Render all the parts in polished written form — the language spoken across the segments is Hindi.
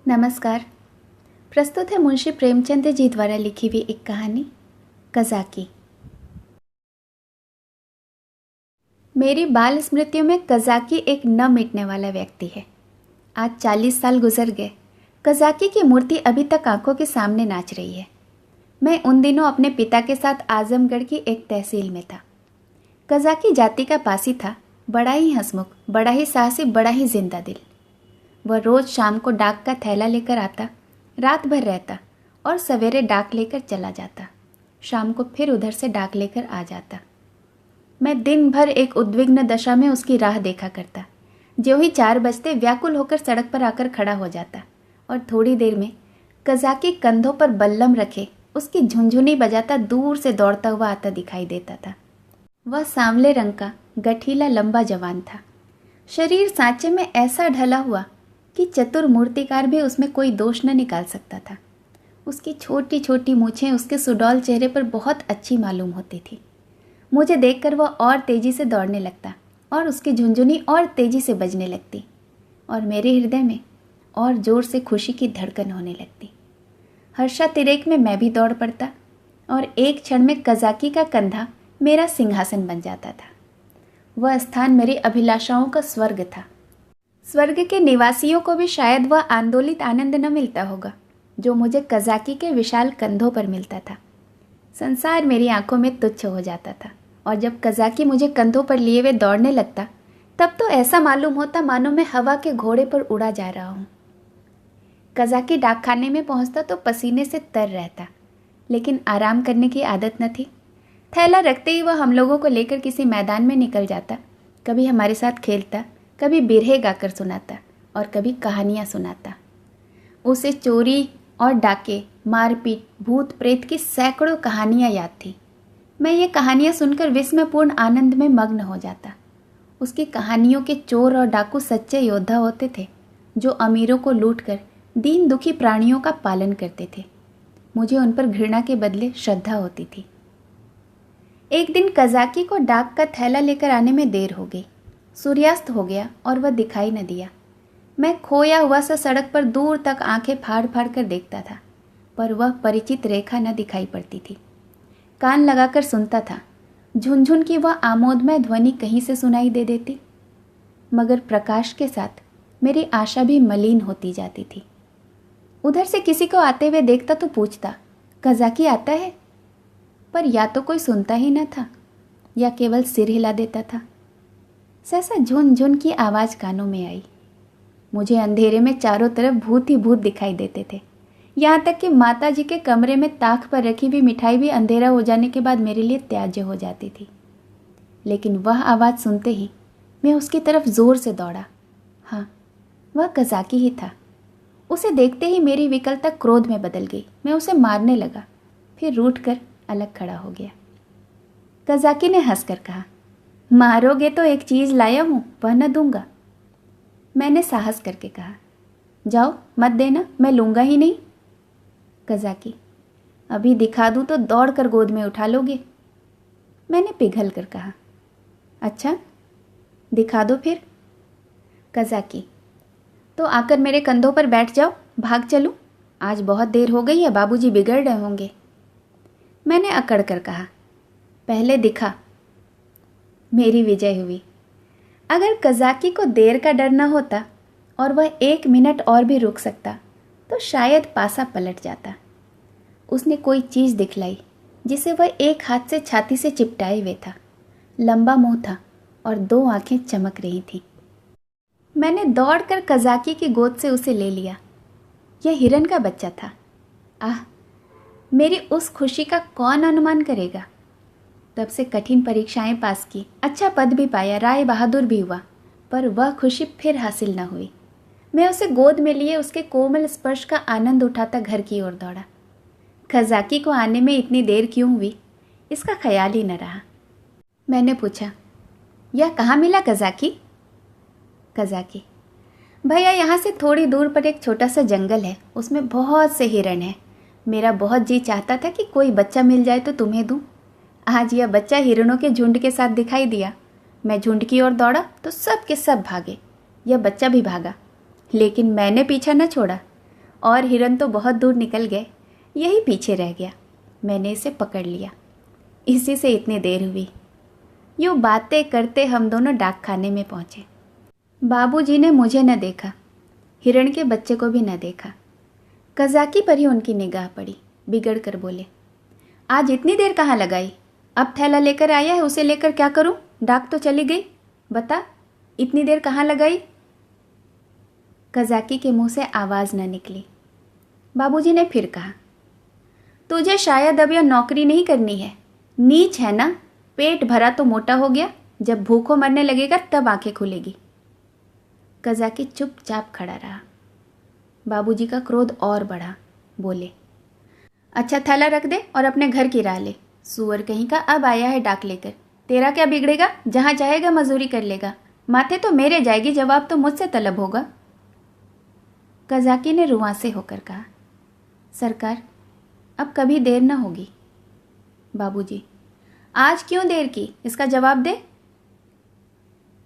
नमस्कार। प्रस्तुत है मुंशी प्रेमचंद जी द्वारा लिखी हुई एक कहानी कज़ाकी। मेरी बाल स्मृतियों में कज़ाकी एक न मिटने वाला व्यक्ति है। आज 40 साल गुजर गए। कज़ाकी की मूर्ति अभी तक आंखों के सामने नाच रही है। मैं उन दिनों अपने पिता के साथ आजमगढ़ की एक तहसील में था। कज़ाकी जाति का पासी था, बड़ा ही हंसमुख, बड़ा ही साहसी, बड़ा ही जिंदा दिल। वह रोज़ शाम को डाक का थैला लेकर आता, रात भर रहता और सवेरे डाक लेकर चला जाता। शाम को फिर उधर से डाक लेकर आ जाता। मैं दिन भर एक उद्विग्न दशा में उसकी राह देखा करता। ज्यों ही 4 बजते व्याकुल होकर सड़क पर आकर खड़ा हो जाता और थोड़ी देर में कज़ाकी कंधों पर बल्लम रखे उसकी झुनझुनी बजाता दूर से दौड़ता हुआ आता दिखाई देता था। वह सांवले रंग का गठीला लंबा जवान था। शरीर सांचे में ऐसा ढला हुआ कि चतुर मूर्तिकार भी उसमें कोई दोष न निकाल सकता था। उसकी छोटी छोटी मूछें उसके सुडौल चेहरे पर बहुत अच्छी मालूम होती थी। मुझे देखकर वह और तेजी से दौड़ने लगता और उसकी झुनझुनी और तेजी से बजने लगती और मेरे हृदय में और जोर से खुशी की धड़कन होने लगती। हर्षातिरेक में मैं भी दौड़ पड़ता और एक क्षण में कज़ाकी का कंधा मेरा सिंहासन बन जाता था। वह स्थान मेरी अभिलाषाओं का स्वर्ग था। स्वर्ग के निवासियों को भी शायद वह आंदोलित आनंद न मिलता होगा जो मुझे कज़ाकी के विशाल कंधों पर मिलता था। संसार मेरी आंखों में तुच्छ हो जाता था और जब कज़ाकी मुझे कंधों पर लिए हुए दौड़ने लगता तब तो ऐसा मालूम होता मानो मैं हवा के घोड़े पर उड़ा जा रहा हूँ। कज़ाकी डाकखाने में पहुँचता तो पसीने से तर रहता, लेकिन आराम करने की आदत न थी। थैला रखते ही वह हम लोगों को लेकर किसी मैदान में निकल जाता। कभी हमारे साथ खेलता, कभी बिरहे गाकर सुनाता और कभी कहानियाँ सुनाता। उसे चोरी और डाके, मारपीट, भूत प्रेत की सैकड़ों कहानियाँ याद थी। मैं ये कहानियाँ सुनकर विस्मयपूर्ण आनंद में मग्न हो जाता। उसकी कहानियों के चोर और डाकू सच्चे योद्धा होते थे जो अमीरों को लूटकर दीन दुखी प्राणियों का पालन करते थे। मुझे उन पर घृणा के बदले श्रद्धा होती थी। एक दिन कज़ाकी को डाक का थैला लेकर आने में देर हो गई। सूर्यास्त हो गया और वह दिखाई न दिया। मैं खोया हुआ सा सड़क पर दूर तक आंखें फाड़ फाड़ कर देखता था, पर वह परिचित रेखा न दिखाई पड़ती थी। कान लगाकर सुनता था, झुनझुन की वह आमोदमय ध्वनि कहीं से सुनाई दे देती, मगर प्रकाश के साथ मेरी आशा भी मलिन होती जाती थी। उधर से किसी को आते हुए देखता तो पूछता, कज़ाकी आता है? पर या तो कोई सुनता ही न था या केवल सिर हिला देता था। सहसा झुन की आवाज़ कानों में आई। मुझे अंधेरे में चारों तरफ भूत ही भूत दिखाई देते थे। यहाँ तक कि माता जी के कमरे में ताक पर रखी हुई मिठाई भी अंधेरा हो जाने के बाद मेरे लिए त्याज्य हो जाती थी। लेकिन वह आवाज़ सुनते ही मैं उसकी तरफ जोर से दौड़ा। हाँ, वह कज़ाकी ही था। उसे देखते ही मेरी विकलता क्रोध में बदल गई। मैं उसे मारने लगा, फिर रूठ कर अलग खड़ा हो गया। कज़ाकी ने हंसकर कहा, मारोगे तो एक चीज़ लाया हूँ, वह न दूंगा। मैंने साहस करके कहा, जाओ मत देना, मैं लूँगा ही नहीं। कज़ाकी, अभी दिखा दूँ तो दौड़ कर गोद में उठा लोगे। मैंने पिघल कर कहा, अच्छा दिखा दो फिर। कज़ाकी, तो आकर मेरे कंधों पर बैठ जाओ, भाग चलूँ? आज बहुत देर हो गई है, बाबूजी बिगड़ रहे होंगे। मैंने अकड़ कर कहा, पहले दिखा। मेरी विजय हुई। अगर कज़ाकी को देर का डर न होता और वह 1 मिनट और भी रुक सकता तो शायद पासा पलट जाता। उसने कोई चीज़ दिखलाई जिसे वह एक हाथ से छाती से चिपटाए हुए था। लंबा मुंह था और 2 आंखें चमक रही थीं। मैंने दौड़कर कज़ाकी की गोद से उसे ले लिया। यह हिरन का बच्चा था। आह, मेरी उस खुशी का कौन अनुमान करेगा। तब से कठिन परीक्षाएं पास की, अच्छा पद भी पाया, राय बहादुर भी हुआ, पर वह खुशी फिर हासिल न हुई। मैं उसे गोद में लिए उसके कोमल स्पर्श का आनंद उठाता घर की ओर दौड़ा। कज़ाकी को आने में इतनी देर क्यों हुई, इसका ख्याल ही न रहा। मैंने पूछा, यह कहाँ मिला कज़ाकी? कज़ाकी, भैया यहाँ से थोड़ी दूर पर एक छोटा सा जंगल है, उसमें बहुत से हिरन हैं। मेरा बहुत जी चाहता था कि कोई बच्चा मिल जाए तो तुम्हें दूँ। आज यह बच्चा हिरणों के झुंड के साथ दिखाई दिया। मैं झुंड की ओर दौड़ा तो सब के सब भागे। यह बच्चा भी भागा, लेकिन मैंने पीछा न छोड़ा। और हिरन तो बहुत दूर निकल गए, यही पीछे रह गया। मैंने इसे पकड़ लिया। इसी से इतनी देर हुई। यूँ बातें करते हम दोनों डाक खाने में पहुँचे। बाबूजी ने मुझे न देखा, हिरण के बच्चे को भी न देखा। कज़ाकी पर ही उनकी निगाह पड़ी। बिगड़ कर बोले, आज इतनी देर कहाँ लगाई? अब थैला लेकर आया है, उसे लेकर क्या करूं? डाक तो चली गई। बता, इतनी देर कहाँ लगाई? कज़ाकी के मुंह से आवाज़ न निकली। बाबूजी ने फिर कहा, तुझे शायद अब यह नौकरी नहीं करनी है। नीच है ना? पेट भरा तो मोटा हो गया, जब भूखों मरने लगेगा तब आंखें खुलेगी। कज़ाकी चुपचाप खड़ा रहा। बाबूजी का क्रोध और बढ़ा। बोले, अच्छा थैला रख दे और अपने घर की राह ले। सूअर कहीं का अब आया है डाक लेकर। तेरा क्या बिगड़ेगा? जहाँ चाहेगा मजदूरी कर लेगा। माथे तो मेरे जाएगी, जवाब तो मुझसे तलब होगा। कज़ाकी ने रुआंसे होकर कहा, सरकार, अब कभी देर न होगी। बाबूजी, आज क्यों देर की? इसका जवाब दे।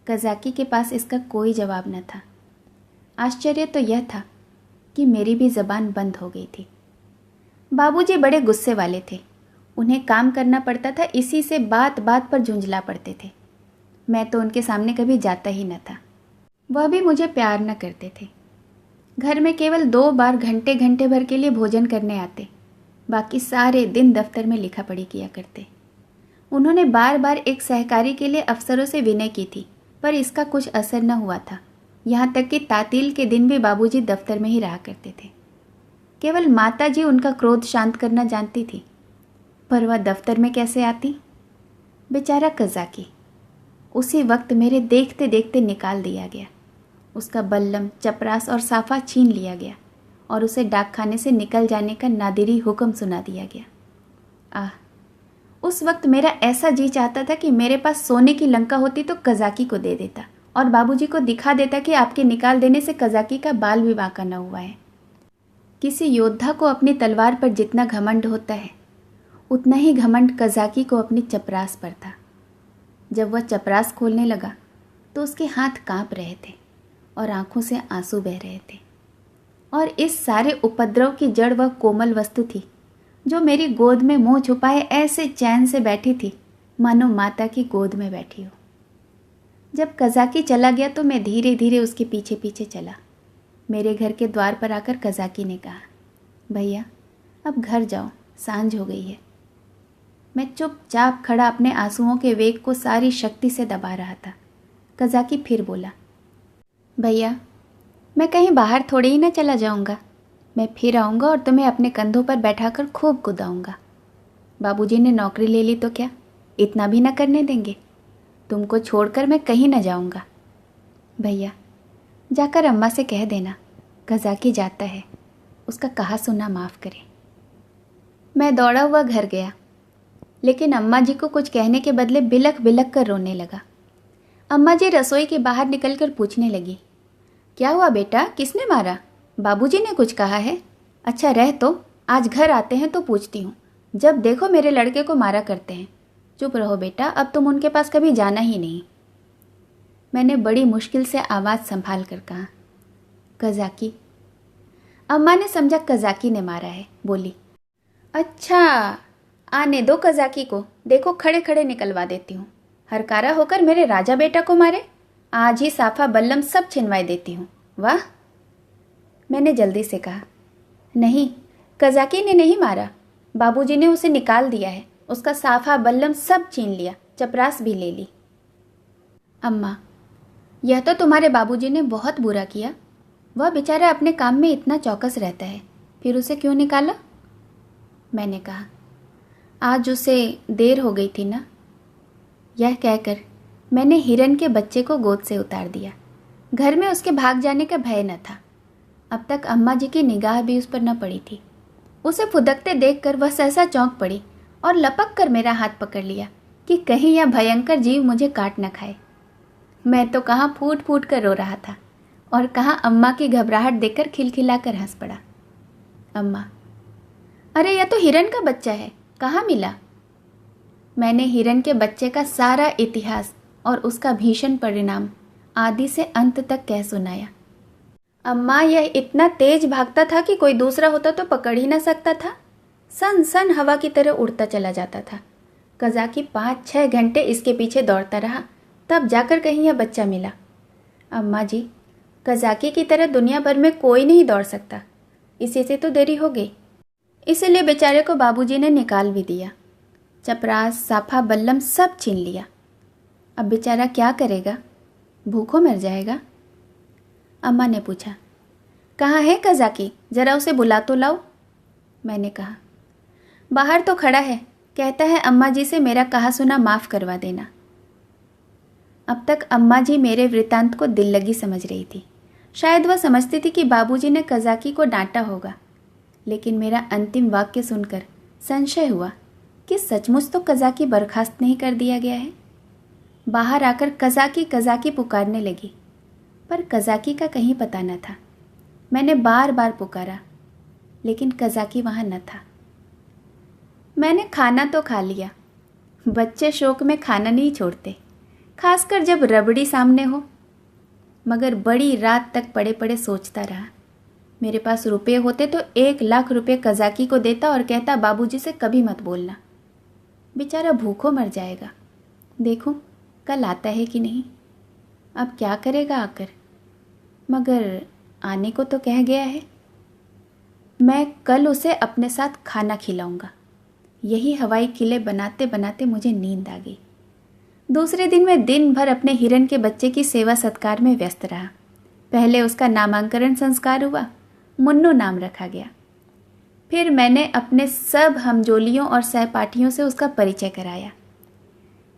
कज़ाकी के पास इसका कोई जवाब न था। आश्चर्य तो यह था कि मेरी भी ज़बान बंद हो गई थी। बाबूजी बड़े गुस्से वाले थे। उन्हें काम करना पड़ता था, इसी से बात बात पर झुंझला पड़ते थे। मैं तो उनके सामने कभी जाता ही न था। वह भी मुझे प्यार न करते थे। घर में केवल 2 बार घंटे घंटे भर के लिए भोजन करने आते, बाकी सारे दिन दफ्तर में लिखा पढ़ी किया करते। उन्होंने बार बार एक सहकारी के लिए अफसरों से विनय की थी, पर इसका कुछ असर न हुआ था। यहाँ तक कि तातील के दिन भी बाबूजी दफ्तर में ही रहा करते थे। केवल माताजी उनका क्रोध शांत करना जानती थी, पर वह दफ्तर में कैसे आती? बेचारा कज़ाकी उसी वक्त मेरे देखते देखते निकाल दिया गया। उसका बल्लम, चपरास और साफा छीन लिया गया और उसे डाकखाने से निकल जाने का नादिरी हुक्म सुना दिया गया। आह, उस वक्त मेरा ऐसा जी चाहता था कि मेरे पास सोने की लंका होती तो कज़ाकी को दे देता और बाबूजी को दिखा देता कि आपके निकाल देने से कज़ाकी का बाल भी बांका न हुआ है। किसी योद्धा को अपनी तलवार पर जितना घमंड होता है, उतना ही घमंड कज़ाकी को अपनी चपरास पर था। जब वह चपरास खोलने लगा तो उसके हाथ कांप रहे थे और आंखों से आंसू बह रहे थे। और इस सारे उपद्रव की जड़ वह कोमल वस्तु थी जो मेरी गोद में मुंह छुपाए ऐसे चैन से बैठी थी मानो माता की गोद में बैठी हो। जब कज़ाकी चला गया तो मैं धीरे धीरे उसके पीछे पीछे चला। मेरे घर के द्वार पर आकर कज़ाकी ने कहा, भैया अब घर जाओ, सांझ हो गई है। मैं चुपचाप खड़ा अपने आंसुओं के वेग को सारी शक्ति से दबा रहा था। कज़ाकी फिर बोला, भैया मैं कहीं बाहर थोड़े ही ना चला जाऊंगा। मैं फिर आऊँगा और तुम्हें अपने कंधों पर बैठाकर खूब कुदाऊँगा। बाबूजी ने नौकरी ले ली तो क्या इतना भी न करने देंगे? तुमको छोड़कर मैं कहीं न जाऊँगा। भैया जाकर अम्मा से कह देना कज़ाकी जाता है, उसका कहा सुना माफ़ करे। मैं दौड़ा हुआ घर गया, लेकिन अम्मा जी को कुछ कहने के बदले बिलख बिलख कर रोने लगा। अम्मा जी रसोई के बाहर निकलकर पूछने लगी, क्या हुआ बेटा, किसने मारा? बाबूजी ने कुछ कहा है? अच्छा रह तो, आज घर आते हैं तो पूछती हूँ। जब देखो मेरे लड़के को मारा करते हैं। चुप रहो बेटा, अब तुम उनके पास कभी जाना ही नहीं। मैंने बड़ी मुश्किल से आवाज़ संभाल कर कहा, कज़ाकी। अम्मा ने समझा कज़ाकी ने मारा है। बोली, अच्छा आने दो कज़ाकी को, देखो खड़े खड़े निकलवा देती हूँ। हरकारा होकर मेरे राजा बेटा को मारे, आज ही साफा बल्लम सब छिनवाई देती हूँ। वाह। मैंने जल्दी से कहा, नहीं कज़ाकी ने नहीं मारा, बाबूजी ने उसे निकाल दिया है। उसका साफा बल्लम सब छीन लिया, चपरास भी ले ली। अम्मा, यह तो तुम्हारे बाबूजी ने बहुत बुरा किया। वह बेचारा अपने काम में इतना चौकस रहता है, फिर उसे क्यों निकाला? मैंने कहा, आज उसे देर हो गई थी ना। यह कहकर मैंने हिरन के बच्चे को गोद से उतार दिया। घर में उसके भाग जाने का भय न था। अब तक अम्मा जी की निगाह भी उस पर न पड़ी थी। उसे फुदकते देखकर वह सहसा चौंक पड़ी और लपक कर मेरा हाथ पकड़ लिया कि कहीं यह भयंकर जीव मुझे काट न खाए। मैं तो कहाँ फूट फूट कर रो रहा था और कहाँ अम्मा की घबराहट देखकर खिलखिलाकर हंस पड़ा। अम्मा, अरे यह तो हिरन का बच्चा है, कहाँ मिला? मैंने हिरन के बच्चे का सारा इतिहास और उसका भीषण परिणाम आदि से अंत तक कह सुनाया। अम्मा, यह इतना तेज भागता था कि कोई दूसरा होता तो पकड़ ही ना सकता था। सन सन हवा की तरह उड़ता चला जाता था। कज़ाकी 5-6 घंटे इसके पीछे दौड़ता रहा, तब जाकर कहीं यह बच्चा मिला। अम्मा जी, कज़ाकी की तरह दुनिया भर में कोई नहीं दौड़ सकता, इसी से तो देरी हो गई। इसीलिए बेचारे को बाबूजी ने निकाल भी दिया। चपरास, साफा, बल्लम सब छीन लिया। अब बेचारा क्या करेगा? भूखों मर जाएगा। अम्मा ने पूछा, कहाँ है कज़ाकी? जरा उसे बुला तो लाओ। मैंने कहा, बाहर तो खड़ा है, कहता है अम्मा जी से मेरा कहा सुना माफ़ करवा देना। अब तक अम्मा जी मेरे वृत्तांत को दिल लगी समझ रही थी। शायद वह समझती थी कि बाबूजी ने कज़ाकी को डांटा होगा, लेकिन मेरा अंतिम वाक्य सुनकर संशय हुआ कि सचमुच तो कज़ाकी बर्खास्त नहीं कर दिया गया है। बाहर आकर कज़ाकी कज़ाकी पुकारने लगी, पर कज़ाकी का कहीं पता न था। मैंने बार बार पुकारा, लेकिन कज़ाकी वहाँ न था। मैंने खाना तो खा लिया। बच्चे शौक में खाना नहीं छोड़ते, खासकर जब रबड़ी सामने हो। मगर बड़ी रात तक पड़े पड़े सोचता रहा। मेरे पास रुपए होते तो 1,00,000 रुपये कज़ाकी को देता और कहता बाबूजी से कभी मत बोलना। बेचारा भूखों मर जाएगा। देखूं कल आता है कि नहीं। अब क्या करेगा आकर? मगर आने को तो कह गया है। मैं कल उसे अपने साथ खाना खिलाऊंगा। यही हवाई किले बनाते बनाते मुझे नींद आ गई। दूसरे दिन मैं दिन भर अपने हिरन के बच्चे की सेवा सत्कार में व्यस्त रहा। पहले उसका नामांकन संस्कार हुआ, मुन्नू नाम रखा गया। फिर मैंने अपने सब हमजोलियों और सहपाठियों से उसका परिचय कराया।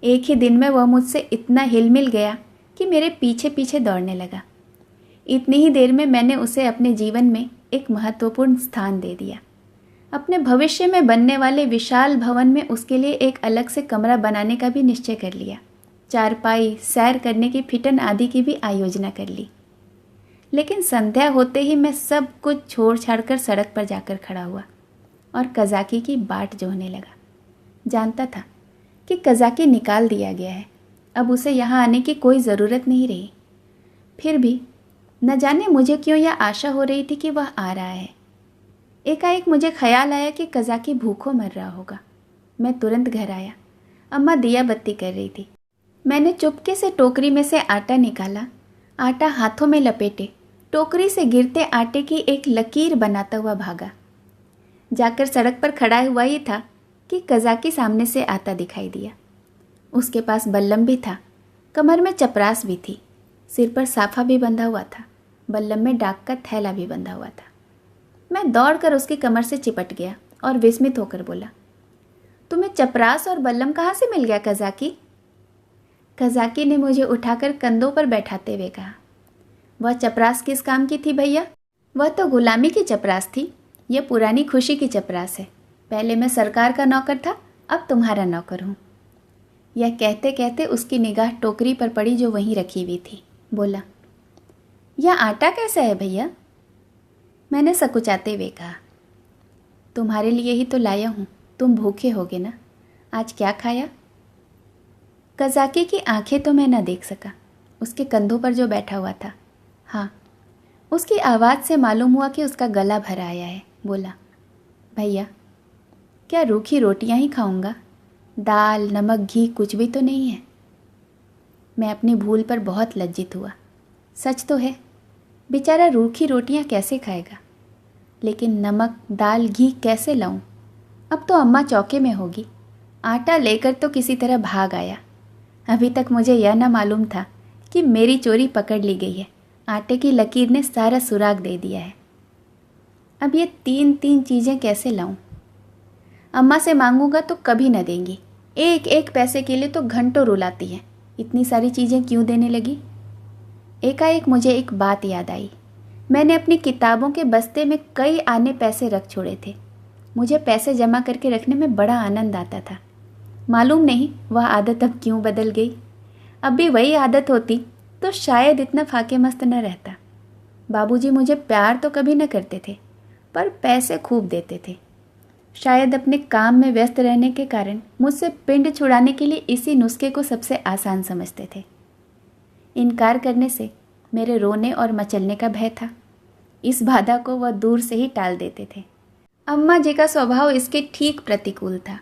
एक ही दिन में वह मुझसे इतना हिलमिल गया कि मेरे पीछे पीछे दौड़ने लगा। इतनी ही देर में मैंने उसे अपने जीवन में एक महत्वपूर्ण स्थान दे दिया। अपने भविष्य में बनने वाले विशाल भवन में उसके लिए एक अलग से कमरा बनाने का भी निश्चय कर लिया। चारपाई, सैर करने की फिटन आदि की भी आयोजना कर ली। लेकिन संध्या होते ही मैं सब कुछ छोड़ छाड़कर सड़क पर जाकर खड़ा हुआ और कज़ाकी की बाट जोहने लगा। जानता था कि कज़ाकी निकाल दिया गया है, अब उसे यहाँ आने की कोई ज़रूरत नहीं रही। फिर भी न जाने मुझे क्यों यह आशा हो रही थी कि वह आ रहा है। एकाएक मुझे ख्याल आया कि कज़ाकी भूखों मर रहा होगा। मैं तुरंत घर आया। अम्मा दिया बत्ती कर रही थी। मैंने चुपके से टोकरी में से आटा निकाला, आटा हाथों में लपेटे टोकरी से गिरते आटे की एक लकीर बनाता हुआ भागा। जाकर सड़क पर खड़ा हुआ ही था कि कज़ाकी सामने से आता दिखाई दिया। उसके पास बल्लम भी था, कमर में चपरास भी थी, सिर पर साफा भी बंधा हुआ था, बल्लम में डाक का थैला भी बंधा हुआ था। मैं दौड़कर उसकी कमर से चिपट गया और विस्मित होकर बोला, तुम्हें चपरास और बल्लम कहाँ से मिल गया कज़ाकी? कज़ाकी ने मुझे उठाकर कंधों पर बैठाते हुए कहा, वह चपरास किस काम की थी भैया? वह तो गुलामी की चपरास थी। यह पुरानी खुशी की चपरास है। पहले मैं सरकार का नौकर था, अब तुम्हारा नौकर हूँ। यह कहते कहते उसकी निगाह टोकरी पर पड़ी जो वहीं रखी हुई थी। बोला, यह आटा कैसा है भैया? मैंने सकुचाते हुए कहा, तुम्हारे लिए ही तो लाया हूँ, तुम भूखे होगे ना। आज क्या खाया? कज़ाकी की आंखें तो मैं न देख सका, उसके कंधों पर जो बैठा हुआ था। हाँ, उसकी आवाज़ से मालूम हुआ कि उसका गला भर आया है। बोला, भैया क्या रूखी रोटियां ही खाऊंगा? दाल, नमक, घी कुछ भी तो नहीं है। मैं अपनी भूल पर बहुत लज्जित हुआ। सच तो है, बेचारा रूखी रोटियां कैसे खाएगा? लेकिन नमक, दाल, घी कैसे लाऊं? अब तो अम्मा चौके में होगी। आटा लेकर तो किसी तरह भाग आया। अभी तक मुझे यह न मालूम था कि मेरी चोरी पकड़ ली गई है। आटे की लकीर ने सारा सुराग दे दिया है। अब ये तीन चीज़ें कैसे लाऊं? अम्मा से मांगूंगा तो कभी न देंगी। एक एक पैसे के लिए तो घंटों रुलाती हैं। इतनी सारी चीज़ें क्यों देने लगी? एकाएक मुझे एक बात याद आई। मैंने अपनी किताबों के बस्ते में कई आने पैसे रख छोड़े थे। मुझे पैसे जमा करके रखने में बड़ा आनंद आता था। मालूम नहीं वह आदत अब क्यों बदल गई। अब भी वही आदत होती तो शायद इतना फाके मस्त न रहता। बाबूजी मुझे प्यार तो कभी न करते थे, पर पैसे खूब देते थे। शायद अपने काम में व्यस्त रहने के कारण मुझसे पिंड छुड़ाने के लिए इसी नुस्खे को सबसे आसान समझते थे। इनकार करने से मेरे रोने और मचलने का भय था। इस बाधा को वह दूर से ही टाल देते थे। अम्मा जी का स्वभाव इसके ठीक प्रतिकूल था।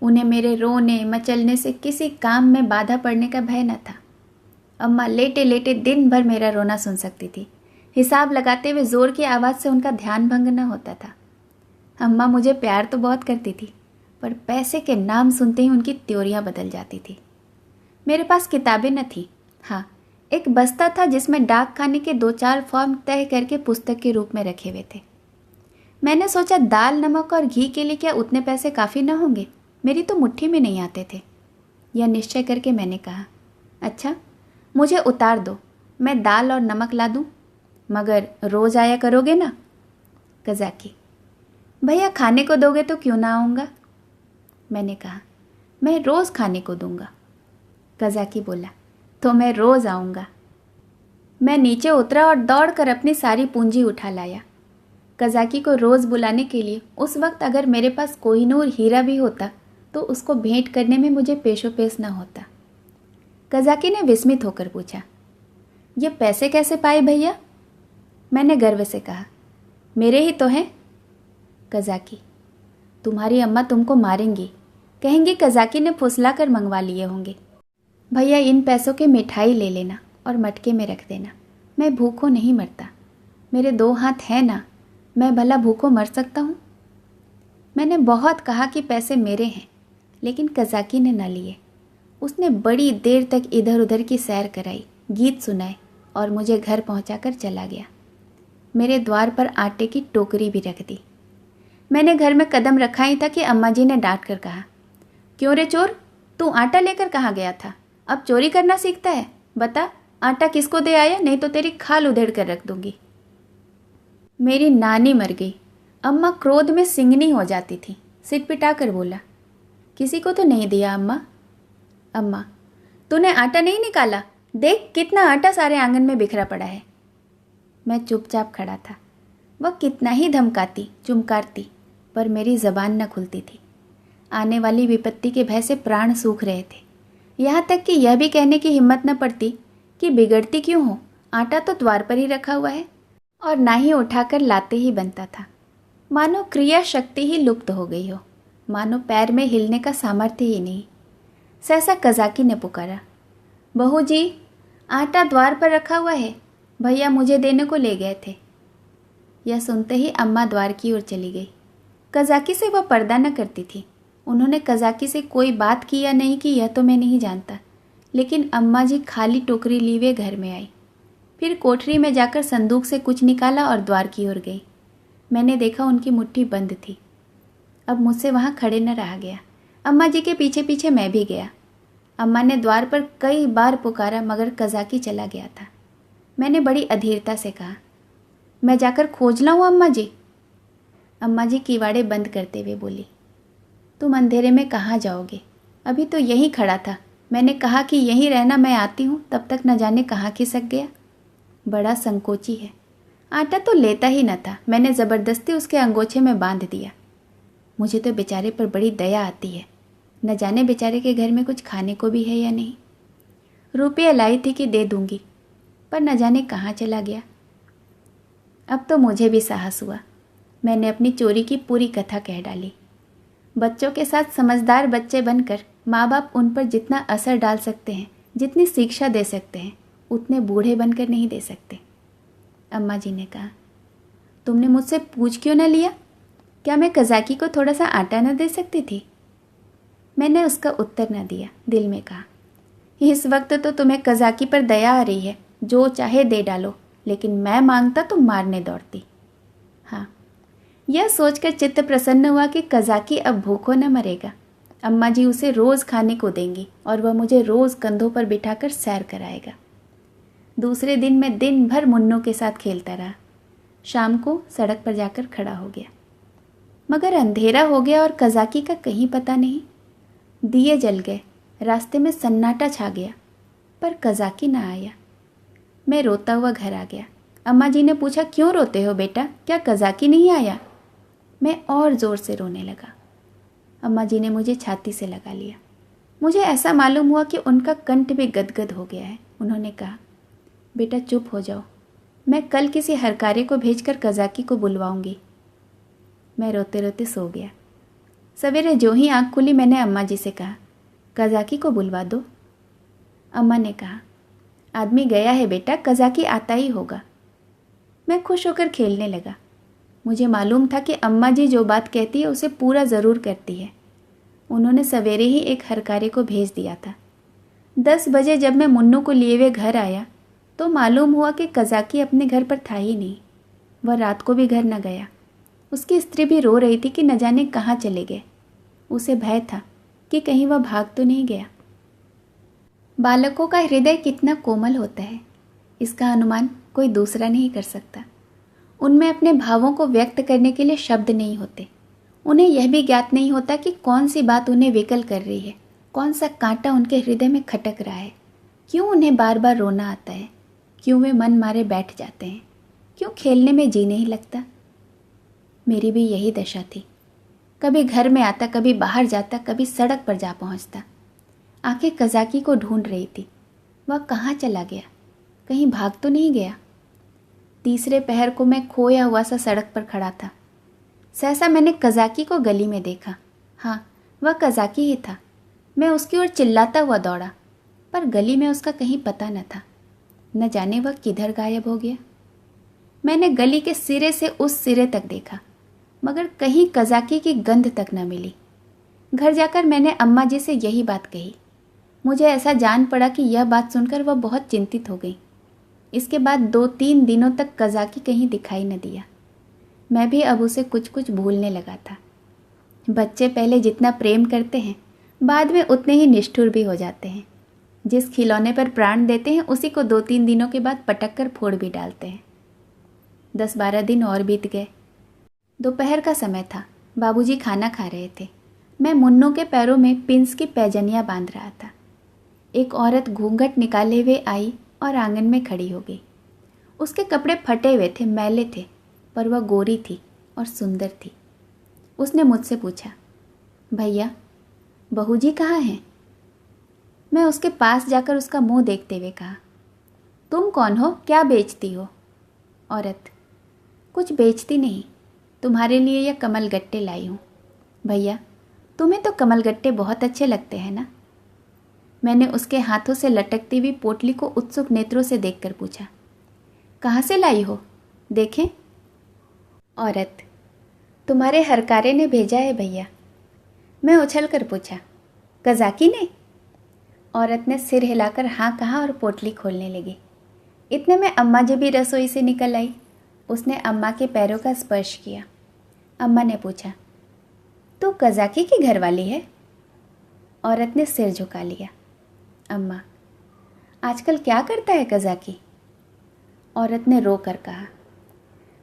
उन्हें मेरे रोने मचलने से किसी काम में बाधा पड़ने का भय न था। अम्मा लेटे लेटे दिन भर मेरा रोना सुन सकती थी। हिसाब लगाते हुए जोर की आवाज़ से उनका ध्यान भंग न होता था। अम्मा मुझे प्यार तो बहुत करती थी, पर पैसे के नाम सुनते ही उनकी त्योरियां बदल जाती थी। मेरे पास किताबें न थी। हाँ, एक बस्ता था जिसमें डाक खाने के 2-4 फॉर्म तय करके पुस्तक के रूप में रखे हुए थे। मैंने सोचा दाल नमक और घी के लिए क्या उतने पैसे काफ़ी न होंगे, मेरी तो मुट्ठी में नहीं आते थे। यह निश्चय करके मैंने कहा, अच्छा मुझे उतार दो, मैं दाल और नमक ला दूँ, मगर रोज़ आया करोगे ना? कज़ाकी, भैया खाने को दोगे तो क्यों ना आऊँगा? मैंने कहा, मैं रोज़ खाने को दूंगा। कज़ाकी बोला, तो मैं रोज़ आऊँगा। मैं नीचे उतरा और दौड़कर अपनी सारी पूंजी उठा लाया। कज़ाकी को रोज़ बुलाने के लिए उस वक्त अगर मेरे पास कोहिनूर हीरा भी होता तो उसको भेंट करने में मुझे पेशोपेश न होता। कज़ाकी ने विस्मित होकर पूछा, ये पैसे कैसे पाए भैया? मैंने गर्व से कहा, मेरे ही तो हैं। कज़ाकी, तुम्हारी अम्मा तुमको मारेंगी, कहेंगी कज़ाकी ने फुसला कर मंगवा लिए होंगे। भैया इन पैसों के मिठाई ले लेना और मटके में रख देना, मैं भूखों नहीं मरता। मेरे 2 हाथ हैं ना, मैं भला भूखों मर सकता हूँ? मैंने बहुत कहा कि पैसे मेरे हैं, लेकिन कज़ाकी ने न लिए। उसने बड़ी देर तक इधर उधर की सैर कराई, गीत सुनाए और मुझे घर पहुंचाकर चला गया। मेरे द्वार पर आटे की टोकरी भी रख दी। मैंने घर में कदम रखा ही था कि अम्मा जी ने डांट कर कहा, क्यों रे चोर, तू आटा लेकर कहाँ गया था? अब चोरी करना सीखता है? बता, आटा किसको दे आया, नहीं तो तेरी खाल उधेड़ कर रख दूंगी। मेरी नानी मर गई। अम्मा क्रोध में सिंगनी हो जाती थी। सिटपिटा कर बोला, किसी को तो नहीं दिया अम्मा? अम्मा, तूने आटा नहीं निकाला? देख कितना आटा सारे आंगन में बिखरा पड़ा है। मैं चुपचाप खड़ा था। वह कितना ही धमकाती चुमकारती, पर मेरी जबान न खुलती थी। आने वाली विपत्ति के भय से प्राण सूख रहे थे। यहाँ तक कि यह भी कहने की हिम्मत न पड़ती कि बिगड़ती क्यों हो, आटा तो द्वार पर ही रखा हुआ है, और ना ही उठाकर लाते ही बनता था। मानो क्रिया शक्ति ही लुप्त हो गई हो, मानो पैर में हिलने का सामर्थ्य ही नहीं। सहसा कज़ाकी ने पुकारा, बहू जी, आटा द्वार पर रखा हुआ है, भैया मुझे देने को ले गए थे। यह सुनते ही अम्मा द्वार की ओर चली गई। कज़ाकी से वह पर्दा न करती थी। उन्होंने कज़ाकी से कोई बात की या नहीं की यह तो मैं नहीं जानता, लेकिन अम्मा जी खाली टोकरी लिए घर में आई। फिर कोठरी में जाकर संदूक से कुछ निकाला और द्वार की ओर गई। मैंने देखा उनकी मुट्ठी बंद थी। अब मुझसे वहाँ खड़े न रहा गया। अम्मा जी के पीछे पीछे मैं भी गया। अम्मा ने द्वार पर कई बार पुकारा, मगर कज़ाकी चला गया था। मैंने बड़ी अधीरता से कहा, मैं जाकर खोज लाऊं अम्मा जी? अम्मा जी किवाड़े बंद करते हुए बोली, तुम अंधेरे में कहाँ जाओगे? अभी तो यहीं खड़ा था। मैंने कहा कि यहीं रहना, मैं आती हूँ, तब तक न जाने कहाँ खिसक गया। बड़ा संकोची है। आटा तो लेता ही न था, मैंने ज़बरदस्ती उसके अंगोछे में बांध दिया। मुझे तो बेचारे पर बड़ी दया आती है। न जाने बेचारे के घर में कुछ खाने को भी है या नहीं। रुपये लाई थी कि दे दूंगी, पर न जाने कहाँ चला गया। अब तो मुझे भी साहस हुआ। मैंने अपनी चोरी की पूरी कथा कह डाली। बच्चों के साथ समझदार बच्चे बनकर माँ बाप उन पर जितना असर डाल सकते हैं, जितनी शिक्षा दे सकते हैं, उतने बूढ़े बनकर नहीं दे सकते। अम्मा जी ने कहा, तुमने मुझसे पूछ क्यों न लिया? क्या मैं कज़ाकी को थोड़ा सा आटा न दे सकती थी? मैंने उसका उत्तर न दिया। दिल में कहा, इस वक्त तो तुम्हें कज़ाकी पर दया आ रही है, जो चाहे दे डालो, लेकिन मैं मांगता तो मारने दौड़ती। हाँ, यह सोचकर चित्त प्रसन्न हुआ कि कज़ाकी अब भूखों न मरेगा। अम्मा जी उसे रोज़ खाने को देंगी और वह मुझे रोज़ कंधों पर बिठाकर सैर कराएगा। दूसरे दिन मैं दिन भर मुन्नों के साथ खेलता रहा। शाम को सड़क पर जाकर खड़ा हो गया, मगर अंधेरा हो गया और कज़ाकी का कहीं पता नहीं। दिए जल गए, रास्ते में सन्नाटा छा गया, पर कज़ाकी न आया। मैं रोता हुआ घर आ गया। अम्मा जी ने पूछा, क्यों रोते हो बेटा, क्या कज़ाकी नहीं आया? मैं और ज़ोर से रोने लगा। अम्मा जी ने मुझे छाती से लगा लिया। मुझे ऐसा मालूम हुआ कि उनका कंठ भी गदगद हो गया है। उन्होंने कहा, बेटा चुप हो जाओ, मैं कल किसी हरकारे को भेजकर कज़ाकी को बुलवाऊंगी। मैं रोते रोते सो गया। सवेरे जो ही आँख खुली मैंने अम्मा जी से कहा, कज़ाकी को बुलवा दो। अम्मा ने कहा, आदमी गया है बेटा, कज़ाकी आता ही होगा। मैं खुश होकर खेलने लगा। मुझे मालूम था कि अम्मा जी जो बात कहती है उसे पूरा ज़रूर करती है। उन्होंने सवेरे ही एक हरकारे को भेज दिया था। 10 बजे जब मैं मुन्नू को लिए हुए घर आया तो मालूम हुआ कि कज़ाकी अपने घर पर था ही नहीं। वह रात को भी घर न गया। उसकी स्त्री भी रो रही थी कि न जाने कहाँ चले गए। उसे भय था कि कहीं वह भाग तो नहीं गया। बालकों का हृदय कितना कोमल होता है, इसका अनुमान कोई दूसरा नहीं कर सकता। उनमें अपने भावों को व्यक्त करने के लिए शब्द नहीं होते। उन्हें यह भी ज्ञात नहीं होता कि कौन सी बात उन्हें विकल कर रही है, कौन सा कांटा उनके हृदय में खटक रहा है, क्यों उन्हें बार बार रोना आता है, क्यों वे मन मारे बैठ जाते हैं, क्यों खेलने में जी नहीं लगता। मेरी भी यही दशा थी। कभी घर में आता, कभी बाहर जाता, कभी सड़क पर जा पहुंचता। आंखें कज़ाकी को ढूंढ रही थी। वह कहाँ चला गया, कहीं भाग तो नहीं गया। तीसरे पहर को मैं खोया हुआ सा सड़क पर खड़ा था। सहसा मैंने कज़ाकी को गली में देखा। हाँ, वह कज़ाकी ही था। मैं उसकी ओर चिल्लाता हुआ दौड़ा, पर गली में उसका कहीं पता न था। न जाने वह किधर गायब हो गया। मैंने गली के सिरे से उस सिरे तक देखा, मगर कहीं कज़ाकी की गंध तक न मिली। घर जाकर मैंने अम्मा जी से यही बात कही। मुझे ऐसा जान पड़ा कि यह बात सुनकर वह बहुत चिंतित हो गई। इसके बाद 2-3 दिनों तक कज़ाकी कहीं दिखाई न दिया। मैं भी अब उसे कुछ कुछ भूलने लगा था। बच्चे पहले जितना प्रेम करते हैं, बाद में उतने ही निष्ठुर भी हो जाते हैं। जिस खिलौने पर प्राण देते हैं उसी को 2-3 दिनों के बाद पटक कर फोड़ भी डालते हैं। 10-12 दिन और बीत गए। दोपहर का समय था। बाबूजी खाना खा रहे थे। मैं मुन्नू के पैरों में पिंस की पैजनियाँ बांध रहा था। एक औरत घूंघट निकाले हुए आई और आंगन में खड़ी हो गई। उसके कपड़े फटे हुए थे, मैले थे, पर वह गोरी थी और सुंदर थी। उसने मुझसे पूछा, भैया, बहू जी कहाँ हैं? मैं उसके पास जाकर उसका मुंह देखते हुए कहा, तुम कौन हो, क्या बेचती हो? औरत, कुछ बेचती नहीं, तुम्हारे लिए यह कमलगट्टे लाई हूँ। भैया, तुम्हें तो कमलगट्टे बहुत अच्छे लगते हैं ना? मैंने उसके हाथों से लटकती हुई पोटली को उत्सुक नेत्रों से देखकर पूछा, कहाँ से लाई हो, देखें? औरत, तुम्हारे हरकारे ने भेजा है भैया। मैं उछल कर पूछा, कज़ाकी ने? औरत ने सिर हिलाकर हाँ कहा और पोटली खोलने लगी। इतने में अम्मा जी भी रसोई से निकल आई। उसने अम्मा के पैरों का स्पर्श किया। अम्मा ने पूछा, तू कज़ाकी की घरवाली है? औरत ने सिर झुका लिया। अम्मा, आजकल क्या करता है कज़ाकी? औरत ने रो कर कहा,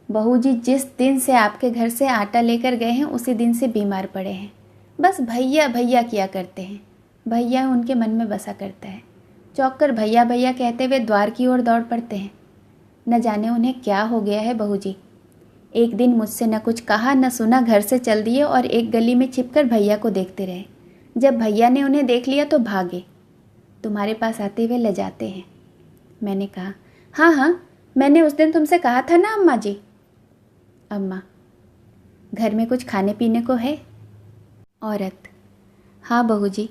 बहू जी जिस दिन से आपके घर से आटा लेकर गए हैं उसी दिन से बीमार पड़े हैं। बस भैया भैया किया करते हैं। भैया उनके मन में बसा करता है। चौंक कर भैया भैया कहते हुए द्वार की ओर दौड़ पड़ते हैं। न जाने उन्हें क्या हो गया है बहू जी। एक दिन मुझसे न कुछ कहा न सुना, घर से चल दिए और एक गली में छिपकर भैया को देखते रहे। जब भैया ने उन्हें देख लिया तो भागे। तुम्हारे पास आते हुए लजाते हैं। मैंने कहा, हाँ हाँ, मैंने उस दिन तुमसे कहा था ना अम्मा जी। अम्मा, घर में कुछ खाने पीने को है? औरत, हाँ बहू जी,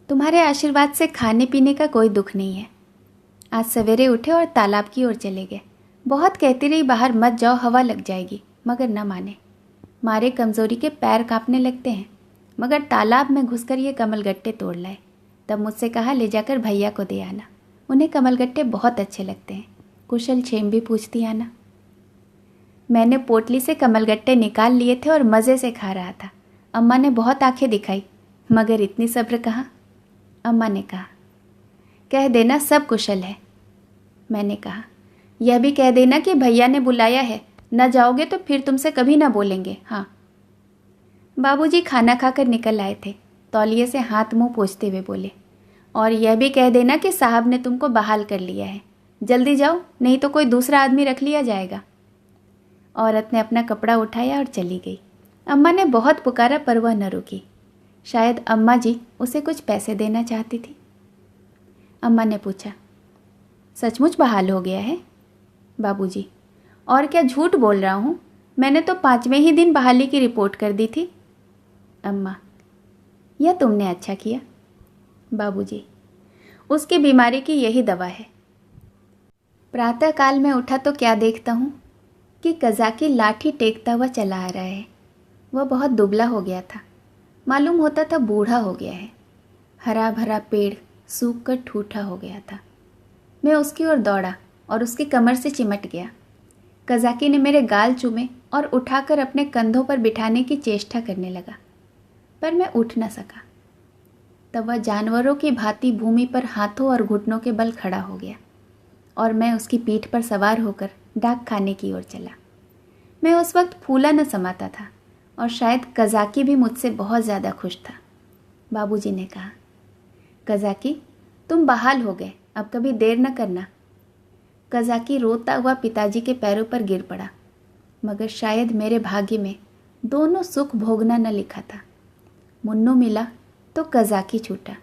तुम्हारे आशीर्वाद से खाने पीने का कोई दुख नहीं है। आज सवेरे उठे और तालाब की ओर चले गए। बहुत कहती रही बाहर मत जाओ, हवा लग जाएगी, मगर न माने। मारे कमज़ोरी के पैर कांपने लगते हैं, मगर तालाब में घुसकर ये कमलगट्टे तोड़ लाए। तब मुझसे कहा ले जाकर भैया को दे आना, उन्हें कमलगट्टे बहुत अच्छे लगते हैं। कुशल क्षेम भी पूछती आना। मैंने पोटली से कमलगट्टे निकाल लिए थे और मज़े से खा रहा था। अम्मा ने बहुत आंखें दिखाई, मगर इतनी सब्र कहाँ। अम्मा ने कहा, कह देना सब कुशल है। मैंने कहा, यह भी कह देना कि भैया ने बुलाया है, न जाओगे तो फिर तुमसे कभी ना बोलेंगे। हाँ। बाबूजी खाना खाकर निकल आए थे। तौलिए से हाथ मुंह पोंछते हुए बोले, और यह भी कह देना कि साहब ने तुमको बहाल कर लिया है। जल्दी जाओ, नहीं तो कोई दूसरा आदमी रख लिया जाएगा। औरत ने अपना कपड़ा उठाया और चली गई। अम्मा ने बहुत पुकारा पर वह न रुकी। शायद अम्मा जी उसे कुछ पैसे देना चाहती थी। अम्मा ने पूछा, सचमुच बहाल हो गया है? बाबूजी, और क्या झूठ बोल रहा हूँ, मैंने तो 5वें ही दिन बहाली की रिपोर्ट कर दी थी। अम्मा, यह तुमने अच्छा किया। बाबूजी, उसकी बीमारी की यही दवा है। प्रातःकाल में उठा तो क्या देखता हूँ कि कज़ाकी लाठी टेकता हुआ चला आ रहा है। वह बहुत दुबला हो गया था, मालूम होता था बूढ़ा हो गया है। हरा भरा पेड़ सूख कर ठूठा हो गया था। मैं उसकी ओर दौड़ा और उसकी कमर से चिमट गया। कज़ाकी ने मेरे गाल चूमे और उठाकर अपने कंधों पर बिठाने की चेष्टा करने लगा, पर मैं उठ न सका। तब वह जानवरों की भांति भूमि पर हाथों और घुटनों के बल खड़ा हो गया और मैं उसकी पीठ पर सवार होकर डाक खाने की ओर चला। मैं उस वक्त फूला न समाता था और शायद कज़ाकी भी मुझसे बहुत ज़्यादा खुश था। बाबूजी ने कहा, कज़ाकी, तुम बहाल हो गए, अब कभी देर न करना। कज़ाकी रोता हुआ पिताजी के पैरों पर गिर पड़ा, मगर शायद मेरे भाग्य में दोनों सुख भोगना न लिखा था। मुन्नू मिला तो कज़ाकी छूटा,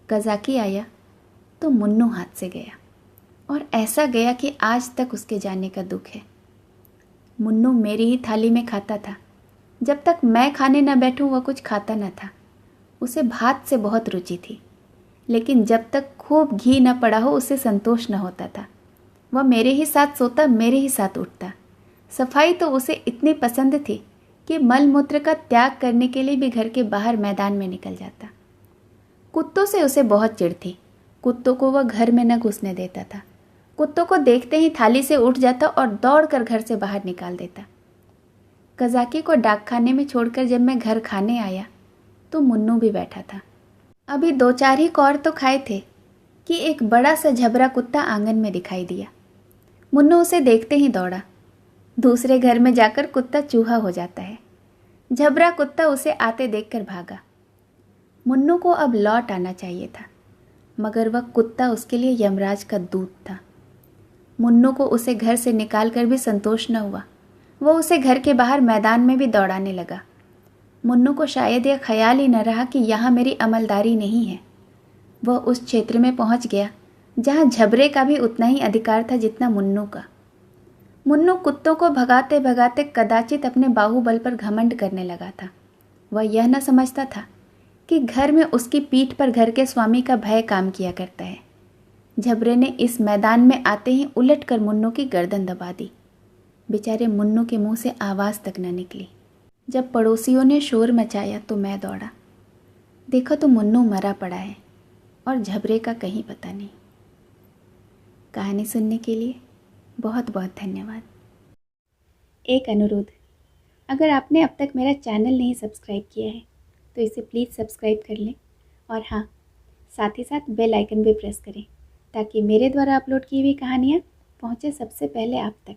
कज़ाकी आया तो मुन्नू हाथ से गया, और ऐसा गया कि आज तक उसके जाने का दुख है। मुन्नू मेरी ही थाली में खाता था। जब तक मैं खाने न बैठूं वह कुछ खाता न था। उसे भात से बहुत रुचि थी, लेकिन जब तक खूब घी न पड़ा हो उसे संतोष न होता था। वह मेरे ही साथ सोता, मेरे ही साथ उठता। सफाई तो उसे इतनी पसंद थी कि मल मूत्र का त्याग करने के लिए भी घर के बाहर मैदान में निकल जाता। कुत्तों से उसे बहुत चिढ़ थी। कुत्तों को वह घर में न घुसने देता था। कुत्तों को देखते ही थाली से उठ जाता और दौड़कर घर से बाहर निकाल देता। कज़ाकी को डाकखाने में छोड़कर जब मैं घर खाने आया तो मुन्नू भी बैठा था। अभी 2-4 ही कौर तो खाए थे कि एक बड़ा सा झबरा कुत्ता आंगन में दिखाई दिया। मुन्नू उसे देखते ही दौड़ा। दूसरे घर में जाकर कुत्ता चूहा हो जाता है। झबरा कुत्ता उसे आते देखकर भागा। मुन्नू को अब लौट आना चाहिए था, मगर वह कुत्ता उसके लिए यमराज का दूत था। मुन्नू को उसे घर से निकालकर भी संतोष न हुआ। वह उसे घर के बाहर मैदान में भी दौड़ाने लगा। मुन्नू को शायद यह ख्याल ही न रहा कि यहाँ मेरी अमलदारी नहीं है। वह उस क्षेत्र में पहुँच गया जहाँ झबरे का भी उतना ही अधिकार था जितना मुन्नू का। मुन्नू कुत्तों को भगाते भगाते कदाचित अपने बाहुबल पर घमंड करने लगा था। वह यह न समझता था कि घर में उसकी पीठ पर घर के स्वामी का भय काम किया करता है। झबरे ने इस मैदान में आते ही उलट कर मुन्नू की गर्दन दबा दी। बेचारे मुन्नू के मुंह से आवाज़ तक न निकली। जब पड़ोसियों ने शोर मचाया तो मैं दौड़ा। देखा तो मुन्नू मरा पड़ा है और झबरे का कहीं पता नहीं। कहानी सुनने के लिए बहुत बहुत धन्यवाद। एक अनुरोध, अगर आपने अब तक मेरा चैनल नहीं सब्सक्राइब किया है तो इसे प्लीज़ सब्सक्राइब कर लें, और हाँ, साथ ही साथ बेल आइकन भी प्रेस करें ताकि मेरे द्वारा अपलोड की हुई कहानियाँ पहुँचे सबसे पहले आप तक।